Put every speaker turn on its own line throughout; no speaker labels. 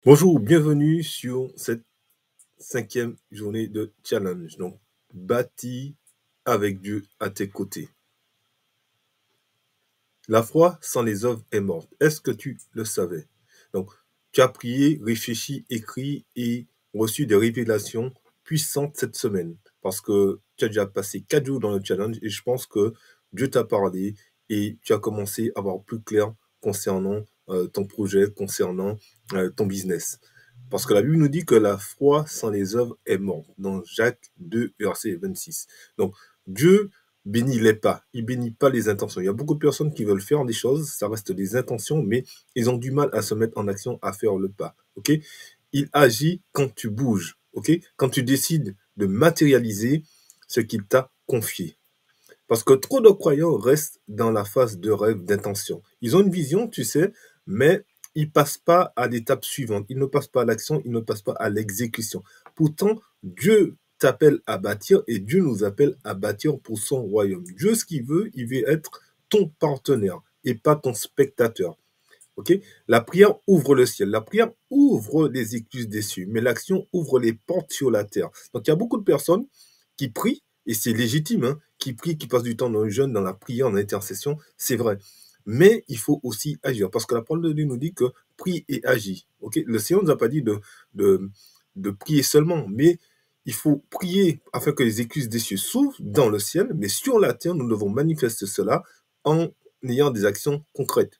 Bonjour, bienvenue sur cette 5e journée de challenge. Donc, bâti avec Dieu à tes côtés. La foi sans les œuvres est morte. Est-ce que tu le savais? Donc, tu as prié, réfléchi, écrit et reçu des révélations puissantes cette semaine parce que tu as déjà passé 4 jours dans le challenge et je pense que Dieu t'a parlé et tu as commencé à voir plus clair concernant ton projet, concernant ton business. Parce que la Bible nous dit que la foi sans les œuvres est morte, dans Jacques 2, verset 26. Donc, Dieu bénit les pas, il bénit pas les intentions. Il y a beaucoup de personnes qui veulent faire des choses, ça reste des intentions, mais ils ont du mal à se mettre en action, à faire le pas. Ok? Il agit quand tu bouges, ok? Quand tu décides de matérialiser ce qu'il t'a confié. Parce que trop de croyants restent dans la phase de rêve, d'intention. Ils ont une vision, tu sais, mais ils ne passent pas à l'étape suivante. Ils ne passent pas à l'action, ils ne passent pas à l'exécution. Pourtant, Dieu t'appelle à bâtir et Dieu nous appelle à bâtir pour son royaume. Dieu, ce qu'il veut, il veut être ton partenaire et pas ton spectateur. Ok? La prière ouvre le ciel, la prière ouvre les écluses des cieux, mais l'action ouvre les portes sur la terre. Donc il y a beaucoup de personnes qui prient, et c'est légitime, hein, qui prient, qui passent du temps dans le jeûne, dans la prière, en intercession, c'est vrai. Mais il faut aussi agir, parce que la parole de Dieu nous dit que prie et agis. Ok? Le Seigneur ne nous a pas dit de, de prier seulement, mais il faut prier afin que les écluses des cieux s'ouvrent dans le ciel, mais sur la terre, nous devons manifester cela en ayant des actions concrètes.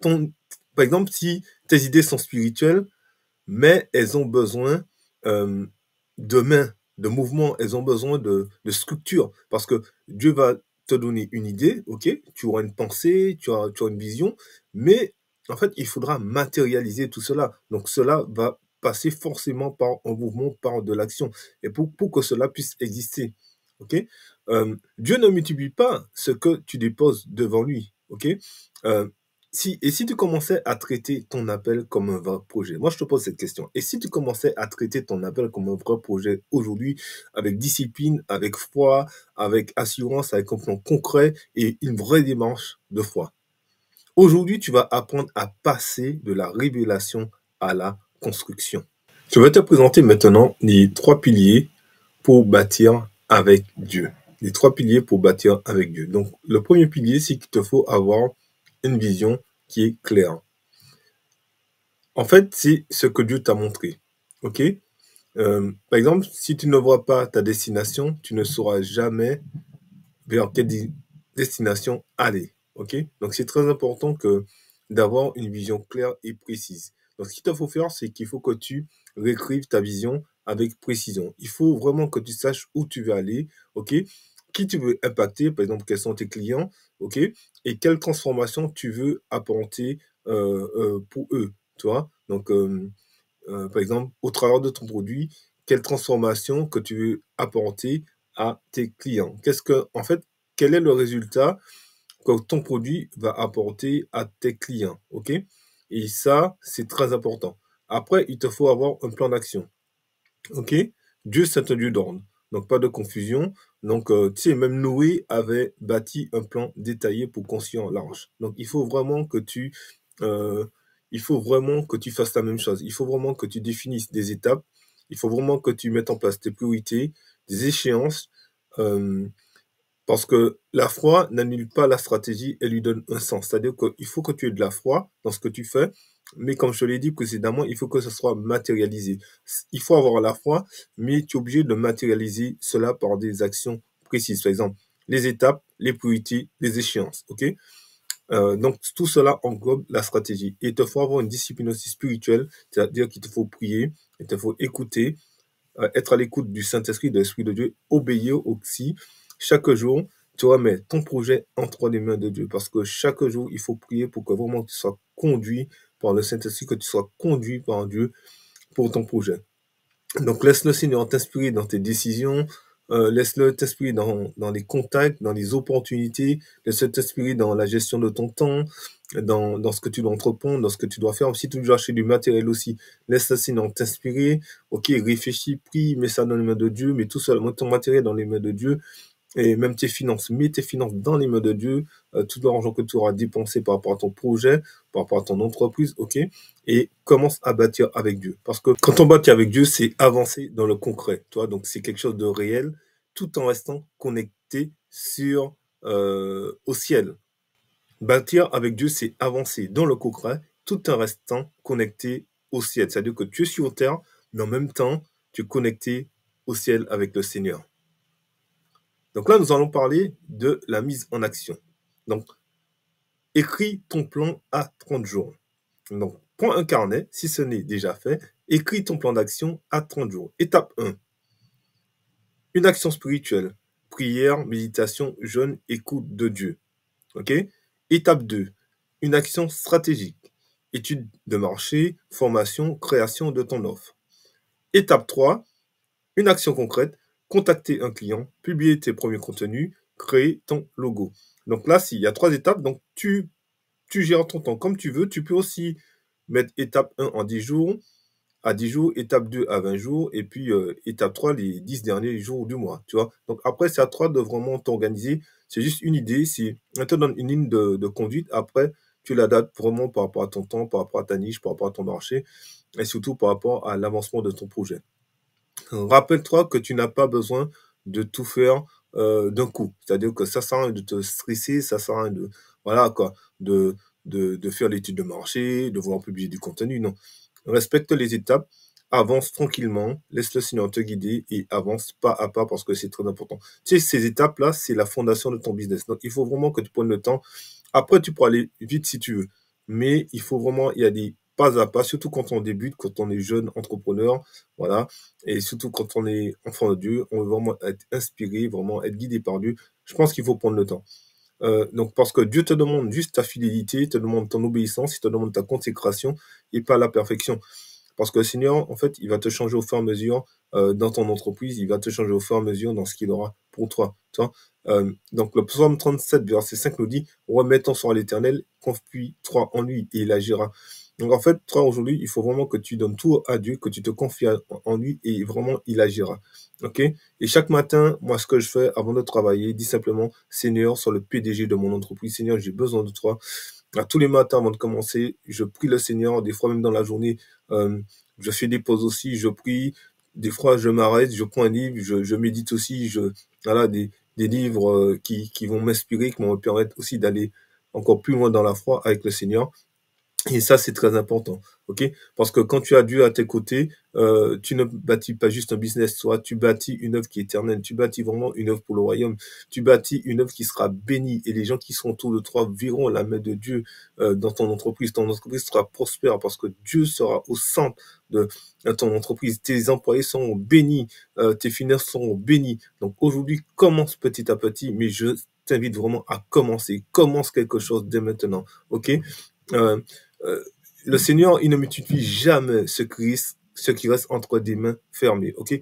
Par exemple, si tes idées sont spirituelles, mais elles ont besoin euh, de mains, de mouvements, elles ont besoin de structure, parce que Dieu va te donner une idée, ok, tu auras une pensée, tu auras une vision, mais en fait, il faudra matérialiser tout cela. Donc, cela va passer forcément par un mouvement, par de l'action, et pour que cela puisse exister, ok. Dieu ne multiplie pas ce que tu déposes devant lui, ok. Euh, si tu commençais à traiter ton appel comme un vrai projet, moi je te pose cette question, et si tu commençais à traiter ton appel comme un vrai projet aujourd'hui, avec discipline, avec foi, avec assurance, avec un plan concret et une vraie démarche de foi, aujourd'hui tu vas apprendre à passer de la révélation à la construction. Je vais te présenter maintenant les 3 piliers pour bâtir avec Dieu. Les 3 piliers pour bâtir avec Dieu. Donc, le premier pilier, c'est qu'il te faut avoir une vision qui est claire. En fait, c'est ce que Dieu t'a montré. OK? Par exemple, si tu ne vois pas ta destination, tu ne sauras jamais vers quelle destination aller. OK? Donc, c'est très important d'avoir une vision claire et précise. Donc, ce qu'il te faut faire, c'est qu'il faut que tu réécrives ta vision avec précision. Il faut vraiment que tu saches où tu veux aller, OK? Qui tu veux impacter, par exemple, quels sont tes clients, OK? Et quelle transformation tu veux apporter pour eux, tu vois? Donc, par exemple, au travers de ton produit, quelle transformation que tu veux apporter à tes clients. En fait, quel est le résultat que ton produit va apporter à tes clients, ok? Et ça, c'est très important. Après, il te faut avoir un plan d'action, ok? Dieu, c'est un Dieu d'ordre, donc pas de confusion. Donc, tu sais, même Noé avait bâti un plan détaillé pour construire l'arche. Donc, euh, il faut vraiment que tu fasses la même chose. Il faut vraiment que tu définisses des étapes. Il faut vraiment que tu mettes en place tes priorités, des échéances. euh, Parce que la foi n'annule pas la stratégie, elle lui donne un sens. C'est-à-dire qu'il faut que tu aies de la foi dans ce que tu fais, mais comme je te l'ai dit précédemment, il faut que ce soit matérialisé. Il faut avoir la foi, mais tu es obligé de matérialiser cela par des actions précises. Par exemple, les étapes, les priorités, les échéances. Ok? Donc, tout cela englobe la stratégie. Et il te faut avoir une discipline aussi spirituelle, c'est-à-dire qu'il te faut prier, il te faut écouter, être à l'écoute du Saint-Esprit, de l'Esprit de Dieu, obéir aussi. Chaque jour, tu remets ton projet entre les mains de Dieu. Parce que chaque jour, il faut prier pour que vraiment tu sois conduit par le Saint-Esprit, que tu sois conduit par Dieu pour ton projet. Donc, laisse le Seigneur t'inspirer dans tes décisions, laisse-le t'inspirer dans les contacts, dans les opportunités, laisse-le t'inspirer dans la gestion de ton temps, dans ce que tu dois entreprendre, dans ce que tu dois faire. Si tu dois acheter du matériel aussi, laisse le Seigneur t'inspirer. Ok, réfléchis, prie, mets ça dans les mains de Dieu, mets tout seul, mets ton matériel dans les mains de Dieu et même tes finances. Mets tes finances dans les mains de Dieu, tout l'argent que tu auras dépensé par rapport à ton projet, par rapport à ton entreprise, ok? Et commence à bâtir avec Dieu. Parce que quand on bâtit avec Dieu, c'est avancer dans le concret, tu vois? Donc c'est quelque chose de réel, tout en restant connecté au ciel. Bâtir avec Dieu, c'est avancer dans le concret, tout en restant connecté au ciel. C'est-à-dire que tu es sur terre, mais en même temps, tu es connecté au ciel avec le Seigneur. Donc là, nous allons parler de la mise en action. Donc, écris ton plan à 30 jours. Donc, prends un carnet, si ce n'est déjà fait, écris ton plan d'action à 30 jours. Étape 1, une action spirituelle. Prière, méditation, jeûne, écoute de Dieu. Ok? Étape 2, une action stratégique. Étude de marché, formation, création de ton offre. Étape 3, une action concrète, contacter un client, publier tes premiers contenus, créer ton logo. Donc là, il y a 3 étapes, donc tu gères ton temps comme tu veux. Tu peux aussi mettre étape 1 en 10 jours, à 10 jours, étape 2 à 20 jours, et puis étape 3 les 10 derniers jours du mois, tu vois. Donc après, c'est à toi de vraiment t'organiser. C'est juste une idée, on te donne une ligne de conduite. Après, tu l'adaptes vraiment par rapport à ton temps, par rapport à ta niche, par rapport à ton marché, et surtout par rapport à l'avancement de ton projet. Rappelle-toi que tu n'as pas besoin de tout faire d'un coup. C'est-à-dire que ça sert à rien de te stresser, ça sert à rien de, voilà, quoi, de faire l'étude de marché, de vouloir publier du contenu. Non. Respecte les étapes, avance tranquillement, laisse le Seigneur te guider et avance pas à pas parce que c'est très important. Tu sais, ces étapes-là, c'est la fondation de ton business. Donc, il faut vraiment que tu prennes le temps. Après, tu pourras aller vite si tu veux. Mais il faut vraiment, il y a des pas à pas, surtout quand on débute, quand on est jeune entrepreneur, voilà. Et surtout quand on est enfant de Dieu, on veut vraiment être inspiré, vraiment être guidé par Dieu. Je pense qu'il faut prendre le temps. Donc, parce que Dieu te demande juste ta fidélité, il te demande ton obéissance, il te demande ta consécration et pas la perfection. Parce que le Seigneur, en fait, il va te changer au fur et à mesure dans ton entreprise, il va te changer au fur et à mesure dans ce qu'il aura pour toi. Tu vois. Donc, le psaume 37, verset 5 nous dit, remets ton sort à l'Éternel, confie-toi en lui et il agira. Donc, en fait, toi, aujourd'hui, il faut vraiment que tu donnes tout à Dieu, que tu te confies en lui et vraiment, il agira. OK? Et chaque matin, moi, ce que je fais avant de travailler, dis simplement, Seigneur, sur le PDG de mon entreprise, Seigneur, j'ai besoin de toi. Tous les matins avant de commencer, je prie le Seigneur, des fois même dans la journée, euh, je fais des pauses aussi, je prie, des fois je m'arrête, je prends un livre, je médite aussi, voilà, des livres qui vont m'inspirer, qui vont me permettre aussi d'aller encore plus loin dans la foi avec le Seigneur. Et ça, c'est très important, ok? Parce que quand tu as Dieu à tes côtés, tu ne bâtis pas juste un business, toi, tu bâtis une œuvre qui est éternelle, tu bâtis vraiment une œuvre pour le royaume, tu bâtis une œuvre qui sera bénie et les gens qui seront autour de toi verront la main de Dieu dans ton entreprise sera prospère parce que Dieu sera au centre de ton entreprise, tes employés seront bénis, tes finances seront bénies. Donc aujourd'hui, commence petit à petit, mais je t'invite vraiment à commencer, commence quelque chose dès maintenant, ok? Euh, euh, le Seigneur, il ne multiplie jamais ce qui reste entre des mains fermées. Ok?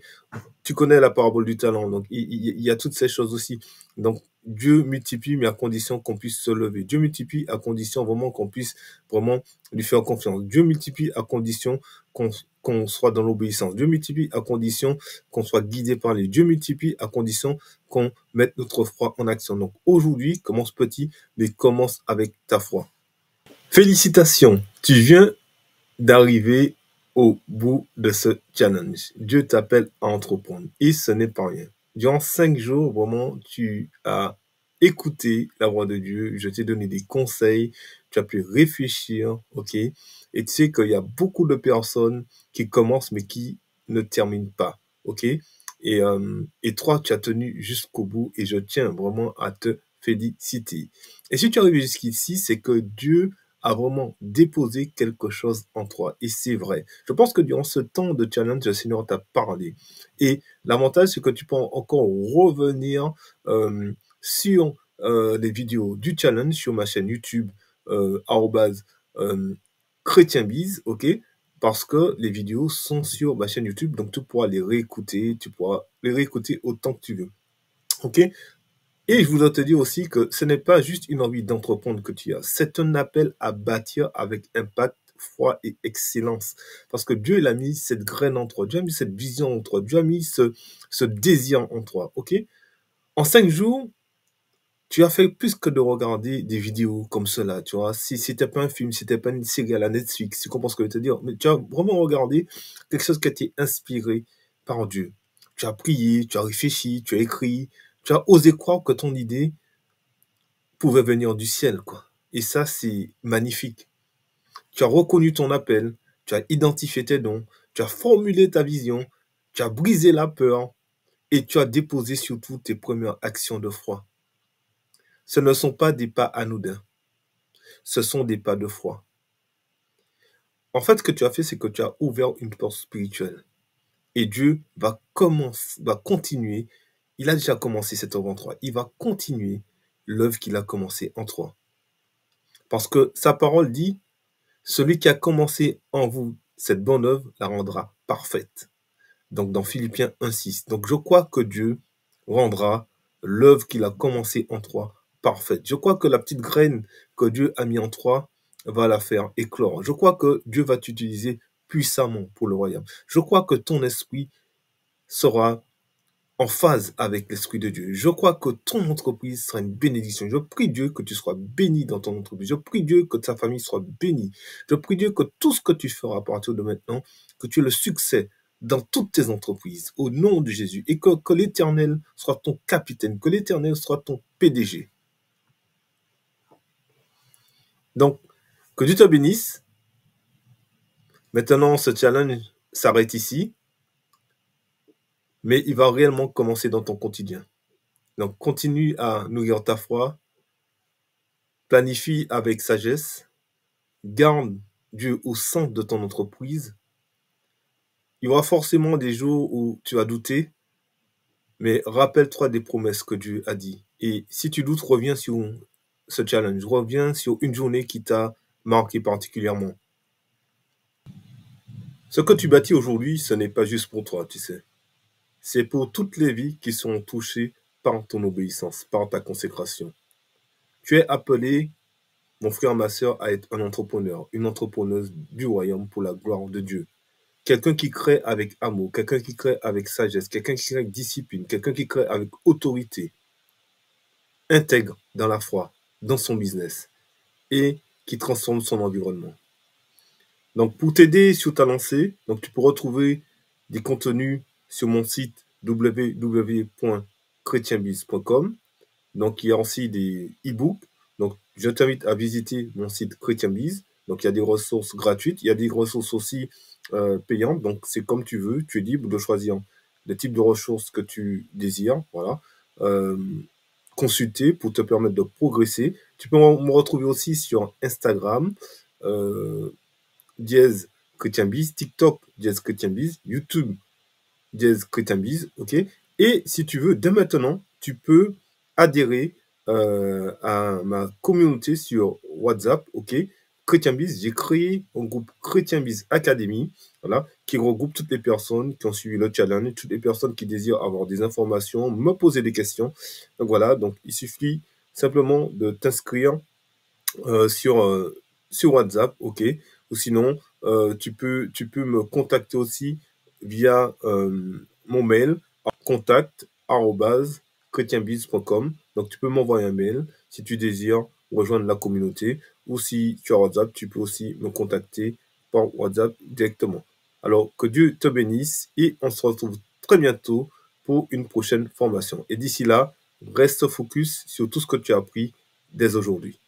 Tu connais la parabole du talent, donc il y a toutes ces choses aussi. Donc Dieu multiplie, mais à condition qu'on puisse se lever. Dieu multiplie à condition vraiment qu'on puisse vraiment lui faire confiance. Dieu multiplie à condition qu'on soit dans l'obéissance. Dieu multiplie à condition qu'on soit guidé par lui. Dieu multiplie à condition qu'on mette notre foi en action. Donc aujourd'hui, commence petit, mais commence avec ta foi. Félicitations, tu viens d'arriver au bout de ce challenge. Dieu t'appelle à entreprendre et ce n'est pas rien. Durant 5 jours, vraiment, tu as écouté la voix de Dieu. Je t'ai donné des conseils. Tu as pu réfléchir, ok? Et tu sais qu'il y a beaucoup de personnes qui commencent mais qui ne terminent pas, ok? Et toi, tu as tenu jusqu'au bout et je tiens vraiment à te féliciter. Et si tu es arrivé jusqu'ici, c'est que Dieu a vraiment déposé quelque chose en toi. Et c'est vrai. Je pense que durant ce temps de challenge, le Seigneur t'a parlé. Et l'avantage, c'est que tu peux encore revenir sur les vidéos du challenge sur ma chaîne YouTube, arrobase, euh, chrétienbiz, ok? Parce que les vidéos sont sur ma chaîne YouTube, donc tu pourras les réécouter, tu pourras les réécouter autant que tu veux. Ok? Et je voudrais te dire aussi que ce n'est pas juste une envie d'entreprendre que tu as, c'est un appel à bâtir avec impact, foi et excellence. Parce que Dieu il a mis cette graine en toi, Dieu a mis cette vision en toi, Dieu a mis ce désir en toi, ok? En 5 jours, tu as fait plus que de regarder des vidéos comme cela, tu vois. Si c'était pas un film, si c'était pas une série à la Netflix, tu comprends ce que je veux te dire. Mais tu as vraiment regardé quelque chose qui a été inspiré par Dieu. Tu as prié, tu as réfléchi, tu as écrit, tu as osé croire que ton idée pouvait venir du ciel, quoi. Et ça, c'est magnifique. Tu as reconnu ton appel, tu as identifié tes dons, tu as formulé ta vision, tu as brisé la peur et tu as déposé surtout tes premières actions de foi. Ce ne sont pas des pas anodins, ce sont des pas de foi. En fait, ce que tu as fait, c'est que tu as ouvert une porte spirituelle. Et Dieu va continuer. Il a déjà commencé cette œuvre en toi. Il va continuer l'œuvre qu'il a commencée en toi. Parce que sa parole dit, celui qui a commencé en vous cette bonne œuvre la rendra parfaite. Donc dans Philippiens 1,6. Donc je crois que Dieu rendra l'œuvre qu'il a commencée en toi parfaite. Je crois que la petite graine que Dieu a mis en toi va la faire éclore. Je crois que Dieu va t'utiliser puissamment pour le royaume. Je crois que ton esprit sera en phase avec l'Esprit de Dieu. Je crois que ton entreprise sera une bénédiction. Je prie Dieu que tu sois béni dans ton entreprise. Je prie Dieu que ta famille soit bénie. Je prie Dieu que tout ce que tu feras à partir de maintenant, que tu aies le succès dans toutes tes entreprises, au nom de Jésus, et que l'Éternel soit ton capitaine, que l'Éternel soit ton PDG. Donc, que Dieu te bénisse. Maintenant, ce challenge s'arrête ici, mais il va réellement commencer dans ton quotidien. Donc, continue à nourrir ta foi, planifie avec sagesse, garde Dieu au centre de ton entreprise. Il y aura forcément des jours où tu vas douter, mais rappelle-toi des promesses que Dieu a dit. Et si tu doutes, reviens sur ce challenge, reviens sur une journée qui t'a marqué particulièrement. Ce que tu bâtis aujourd'hui, ce n'est pas juste pour toi, tu sais. C'est pour toutes les vies qui sont touchées par ton obéissance, par ta consécration. Tu es appelé, mon frère, ma sœur, à être un entrepreneur, une entrepreneuse du royaume pour la gloire de Dieu. Quelqu'un qui crée avec amour, quelqu'un qui crée avec sagesse, quelqu'un qui crée avec discipline, quelqu'un qui crée avec autorité, intègre dans la foi, dans son business et qui transforme son environnement. Donc, pour t'aider sur ta lancée, donc tu peux retrouver des contenus sur mon site www.chrétienbiz.com. Donc, il y a aussi des e-books. Donc, je t'invite à visiter mon site Chrétienbiz. Donc, il y a des ressources gratuites. Il y a des ressources aussi payantes. Donc, c'est comme tu veux. Tu es libre de choisir le type de ressources que tu désires. Voilà. Consulter pour te permettre de progresser. Tu peux me retrouver aussi sur Instagram, dièse Chrétienbiz, TikTok, dièse Chrétienbiz, YouTube, dièse Chrétienbiz, ok. Et si tu veux, dès maintenant, tu peux adhérer à ma communauté sur WhatsApp, ok. Chrétienbiz, j'ai créé un groupe Chrétienbiz Academy, voilà, qui regroupe toutes les personnes qui ont suivi le challenge, toutes les personnes qui désirent avoir des informations, me poser des questions. Donc voilà, donc il suffit simplement de t'inscrire sur WhatsApp, ok. Ou sinon, tu peux me contacter aussi via mon mail, contact@chrétienbiz.com. Donc, tu peux m'envoyer un mail si tu désires rejoindre la communauté. Ou si tu as WhatsApp, tu peux aussi me contacter par WhatsApp directement. Alors, que Dieu te bénisse et on se retrouve très bientôt pour une prochaine formation. Et d'ici là, reste focus sur tout ce que tu as appris dès aujourd'hui.